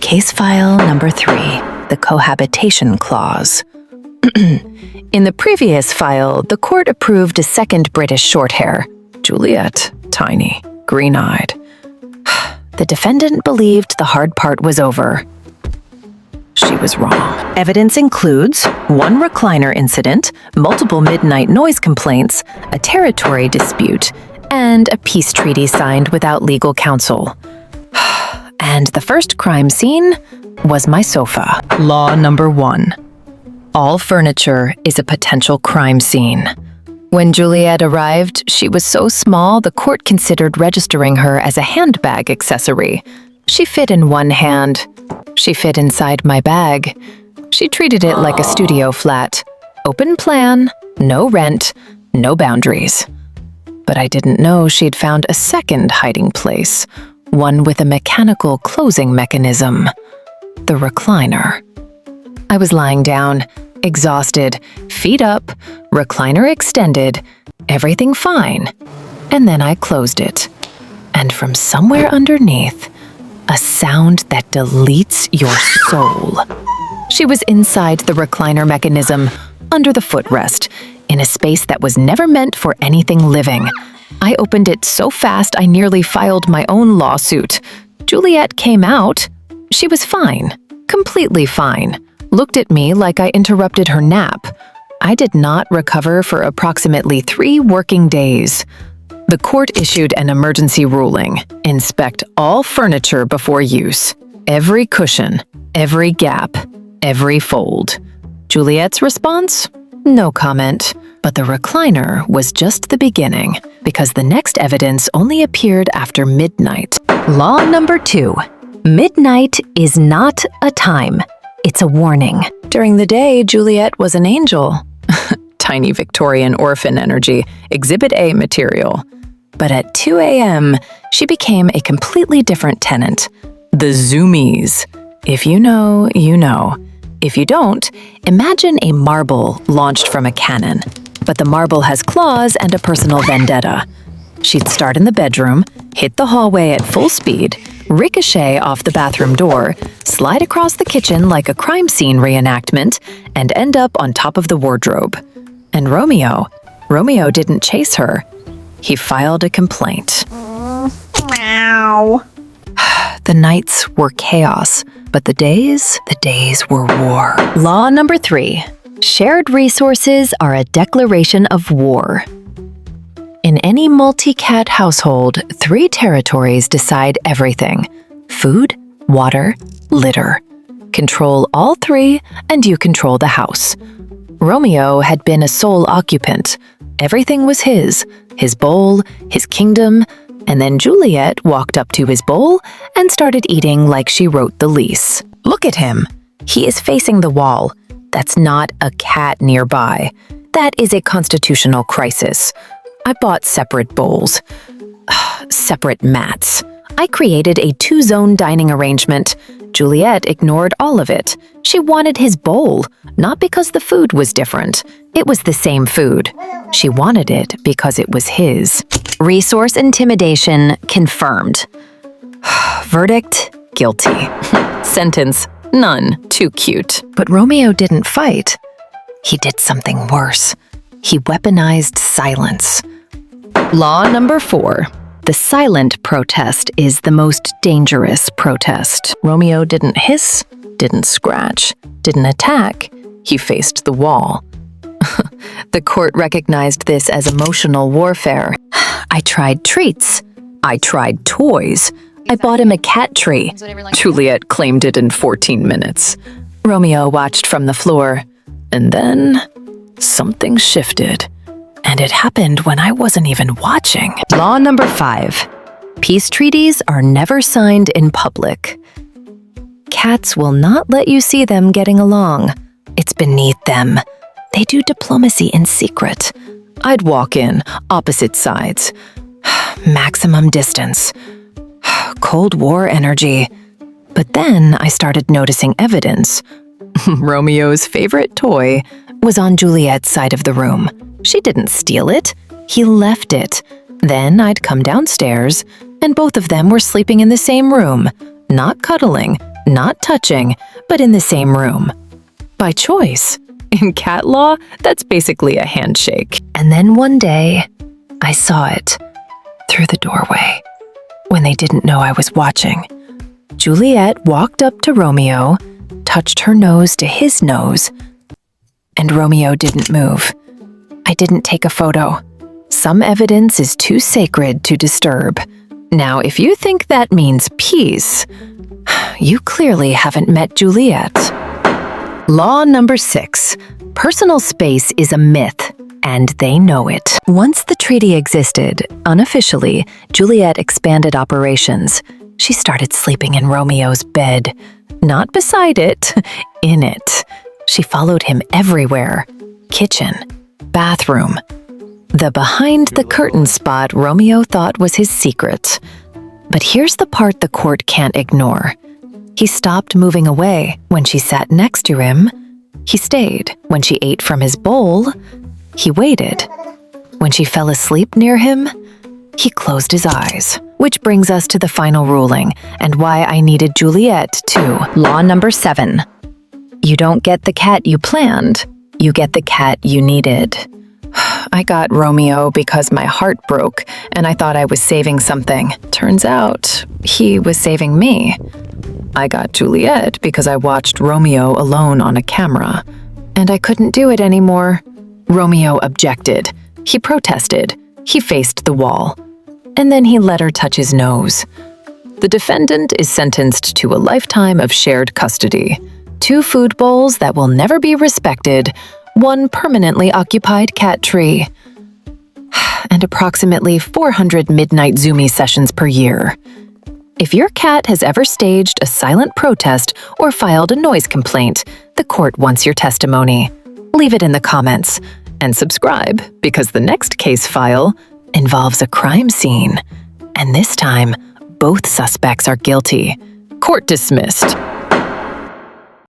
Case file number 3, the cohabitation clause. In the previous file, the court approved a second British Shorthair, Juliet, tiny, green-eyed. The defendant believed the hard part was over. She was wrong. Evidence includes 1 recliner incident, multiple midnight noise complaints, a territory dispute, and a peace treaty signed without legal counsel. And the first crime scene was my sofa. Law number 1. All furniture is a potential crime scene. When Juliet arrived, she was so small the court considered registering her as a handbag accessory. She fit in one hand. She fit inside my bag. She treated it like a studio flat. Open plan, no rent, no boundaries. But I didn't know she'd found a second hiding place, one with a mechanical closing mechanism. The recliner. I was lying down, exhausted, feet up, recliner extended, everything fine. And then I closed it. And from somewhere underneath, a sound that deletes your soul. She was inside the recliner mechanism, under the footrest, in a space that was never meant for anything living. I opened it so fast I nearly filed my own lawsuit. Juliet came out. She was fine, completely fine. Looked at me like I interrupted her nap. I did not recover for approximately 3 working days. The court issued an emergency ruling. Inspect all furniture before use. Every cushion, every gap, every fold. Juliet's response? No comment. But the recliner was just the beginning, because the next evidence only appeared after midnight. Law number 2. Midnight is not a time. It's a warning. During the day, Juliet was an angel. Tiny Victorian orphan energy, Exhibit A material. But at 2 a.m., she became a completely different tenant. The Zoomies. If you know, you know. If you don't, imagine a marble launched from a cannon. But the marble has claws and a personal vendetta. She'd start in the bedroom, hit the hallway at full speed, ricochet off the bathroom door, slide across the kitchen like a crime scene reenactment, and end up on top of the wardrobe. And Romeo didn't chase her. He filed a complaint. Meow. The nights were chaos, but the days were war. Law number 3. Shared resources are a declaration of war. In any multi-cat household, 3 territories decide everything: food, water, litter. Control all 3 and you control the house. Romeo had been a sole occupant. Everything was his bowl, his kingdom, and then Juliet walked up to his bowl and started eating like she wrote the lease. Look at him. He is facing the wall. That's not a cat nearby. That is a constitutional crisis. I bought separate bowls, separate mats. I created a 2-zone dining arrangement. Juliet ignored all of it. She wanted his bowl, not because the food was different. It was the same food. She wanted it because it was his. Resource intimidation confirmed. Verdict, guilty. Sentence, none, too cute. But Romeo didn't fight. He did something worse. He weaponized silence. Law number 4. The silent protest is the most dangerous protest. Romeo didn't hiss, didn't scratch, didn't attack. He faced the wall. The court recognized this as emotional warfare. I tried treats. I tried toys. I bought him a cat tree. Juliet claimed it in 14 minutes. Romeo watched from the floor. And then something shifted. And it happened when I wasn't even watching. Law number 5. Peace treaties are never signed in public. Cats will not let you see them getting along. It's beneath them. They do diplomacy in secret. I'd walk in, opposite sides. Maximum distance. Cold War energy. But then I started noticing evidence. Romeo's favorite toy was on Juliet's side of the room. She didn't steal it. He left it. Then I'd come downstairs, and both of them were sleeping in the same room. Not cuddling, not touching, but in the same room. By choice. In cat law, that's basically a handshake. And then one day, I saw it through the doorway when they didn't know I was watching. Juliet walked up to Romeo, touched her nose to his nose, and Romeo didn't move. I didn't take a photo. Some evidence is too sacred to disturb. Now, if you think that means peace, you clearly haven't met Juliet. Law number 6. Personal space is a myth, and they know it. Once the treaty existed, unofficially, Juliet expanded operations. She started sleeping in Romeo's bed. Not beside it, in it. She followed him everywhere. Kitchen, bathroom. The behind the curtain spot Romeo thought was his secret. But here's the part the court can't ignore. He stopped moving away when she sat next to him. He stayed when she ate from his bowl. He waited. When she fell asleep near him, he closed his eyes. Which brings us to the final ruling and why I needed Juliet too. Law number 7. You don't get the cat you planned. You get the cat you needed. I got Romeo because my heart broke and I thought I was saving something. Turns out, he was saving me. I got Juliet because I watched Romeo alone on a camera. And I couldn't do it anymore. Romeo objected. He protested. He faced the wall. And then he let her touch his nose. The defendant is sentenced to a lifetime of shared custody. 2 food bowls that will never be respected, 1 permanently occupied cat tree, and approximately 400 midnight Zoomy sessions per year. If your cat has ever staged a silent protest or filed a noise complaint, the court wants your testimony. Leave it in the comments and subscribe because the next case file involves a crime scene. And this time, both suspects are guilty. Court dismissed.